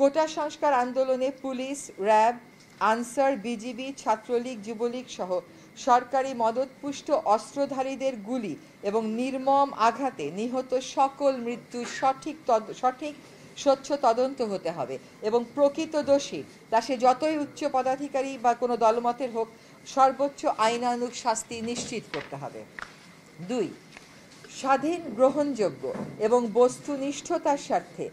কোটা সংস্কার আন্দোলনে police, RAB, answer, BGB, Chhatra League, Jubo League সহ সরকারি মদতপুষ্ট অস্ত্রধারীদের গুলি এবং নির্মম আঘাতে নিহত সকল মৃত্যুর সঠিক স্বচ্ছ তদন্ত হতে হবে এবং প্রকৃত দোষী তা সে যতই উচ্চ পদাধিকারী বা কোনো দলমতের হোক সর্বোচ্চ আইনানুগ শাস্তি নিশ্চিত করতে হবে। 2. স্বাধীন, গ্রহণযোগ্য এবং বস্তুনিষ্ঠতার স্বার্থে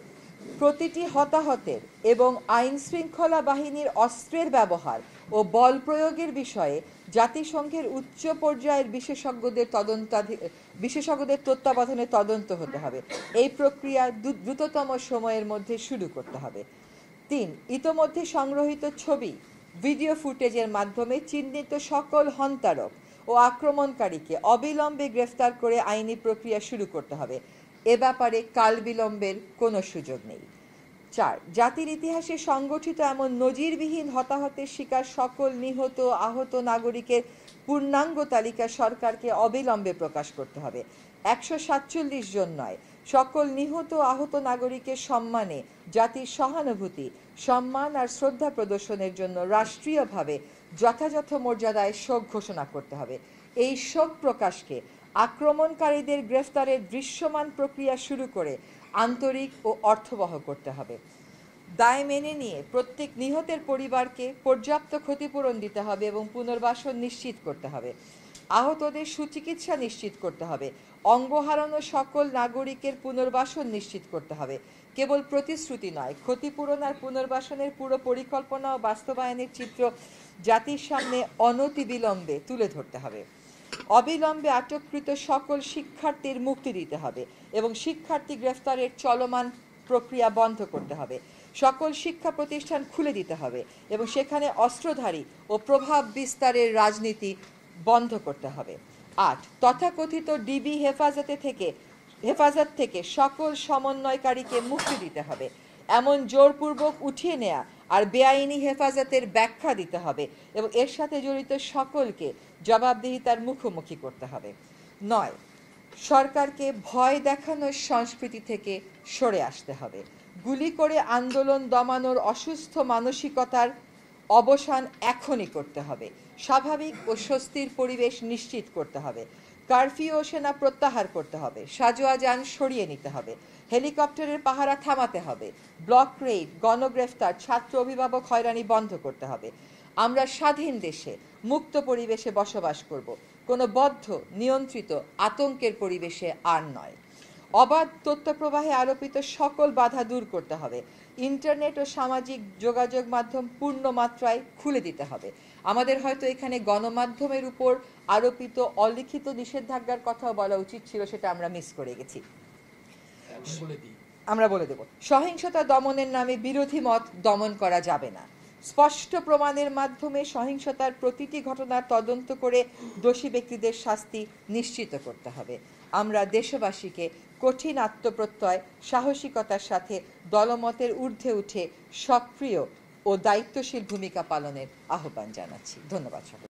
প্রতিটি হতাহতের এবং আইন শৃঙ্খলা বাহিনীর অস্ত্রের ব্যবহার ও বল প্রয়োগের বিষয়ে জাতিসংঘের উচ্চ পর্যায়ের বিশেষজ্ঞদের তত্ত্বাবধানে তদন্ত হতে হবে। এই প্রক্রিয়া দ্রুততম সময়ের মধ্যে শুরু করতে হবে। 3. ইতোমধ্যে সংগ্রহীত ছবি, ভিডিও ফুটেজের মাধ্যমে চিহ্নিত সকল হন্তারক ও আক্রমণকারীকে অবিলম্বে গ্রেফতার করে আইনি প্রক্রিয়া শুরু করতে হবে। এ ব্যাপারে কাল বিলম্বের কোনো সুযোগ নেই। 4. জাতির ইতিহাসে সংগঠিত এমন নজিরবিহীন হতাহতের শিকার সকল নিহত আহত নাগরিকের পূর্ণাঙ্গ তালিকা সরকারকে অবিলম্বে প্রকাশ করতে হবে। 147 জন নয়, সকল নিহত আহত নাগরিকের সম্মানে জাতির সহানুভূতি, সম্মান আর শ্রদ্ধা প্রদর্শনের জন্য রাষ্ট্রীয়ভাবে যথাযথ মর্যাদায় শোক ঘোষণা করতে হবে। এই শোক প্রকাশকে আক্রমণকারীদের গ্রেফতারের দৃশ্যমান প্রক্রিয়া শুরু করে আন্তরিক ও অর্থবহ করতে হবে। দায় মেনে নিয়ে প্রত্যেক নিহতের পরিবারকে পর্যাপ্ত ক্ষতিপূরণ দিতে হবে এবং পুনর্বাসন নিশ্চিত করতে হবে। আহতদের সুচিকিৎসা নিশ্চিত করতে হবে। অঙ্গ হারানো সকল নাগরিকের পুনর্বাসন নিশ্চিত করতে হবে। কেবল প্রতিশ্রুতি নয়, ক্ষতিপূরণ আর পুনর্বাসনের পুরো পরিকল্পনা ও বাস্তবায়নের চিত্র জাতির সামনে অনতিবিলম্বে তুলে ধরতে হবে। অবিলম্বে আটককৃত সকল শিক্ষার্থীর মুক্তি দিতে হবে এবং শিক্ষার্থী গ্রেফতারের চলমান প্রক্রিয়া বন্ধ করতে হবে। সকল শিক্ষা প্রতিষ্ঠান খুলে দিতে হবে এবং সেখানে অস্ত্রধারী ও প্রভাব বিস্তারের রাজনীতি বন্ধ করতে হবে। 8. তথাকথিত ডিবি হেফাজত থেকে সকল সমন্বয়কারীকে মুক্তি দিতে হবে। এমন জোরপূর্বক উঠিয়ে নেয়া আর বেআইনি হেফাজতের ব্যাখ্যা দিতে হবে এবং এর সাথে জড়িত সকলকে জবাবদিহিতার মুখোমুখি করতে হবে। 9. সরকারকে ভয় দেখানোর সংস্কৃতি থেকে সরে আসতে হবে। গুলি করে আন্দোলন দমানোর অসুস্থ মানসিকতার অবসান এখনই করতে হবে। স্বাভাবিক ও স্বস্তির পরিবেশ নিশ্চিত করতে হবে। কারফিউ ও সেনা প্রত্যাহার করতে হবে। সাজোয়া যান সরিয়ে নিতে হবে। হেলিকপ্টারের পাহারা থামাতে হবে। ব্লক রেইড, গণগ্রেফতার, ছাত্র অভিভাবক হয়রানি বন্ধ করতে হবে। আমরা স্বাধীন দেশে মুক্ত পরিবেশে বসবাস করব, কোনো বদ্ধ নিয়ন্ত্রিত আতঙ্কের পরিবেশে আর নয়। অবাধ তথ্য প্রবাহে আরোপিত সকল বাধা দূর করতে হবে। ইন্টারনেট ও সামাজিক যোগাযোগ মাধ্যম পূর্ণ মাত্রায় খুলে দিতে হবে। আমাদের হয়তো এখানে গণমাধ্যমের উপর আরোপিত অলিখিত নিষেধাজ্ঞার কথাও বলা উচিত ছিল, সেটা আমরা মিস করে গেছি। আমরা বলে দেব, সহিংসতা দমনের নামে বিরোধী মত দমন করা যাবে না। স্পষ্ট প্রমাণের মাধ্যমে সহিংসতার প্রতিটি ঘটনার তদন্ত করে দোষী ব্যক্তিদের শাস্তি নিশ্চিত করতে হবে। আমরা দেশবাসীকে কঠিন আত্মপ্রত্যয়, সাহসিকতার সাথে দলমতের ঊর্ধ্বে উঠে সক্রিয় ও দায়িত্বশীল ভূমিকা পালনের আহ্বান জানাচ্ছি। ধন্যবাদ সকলকে।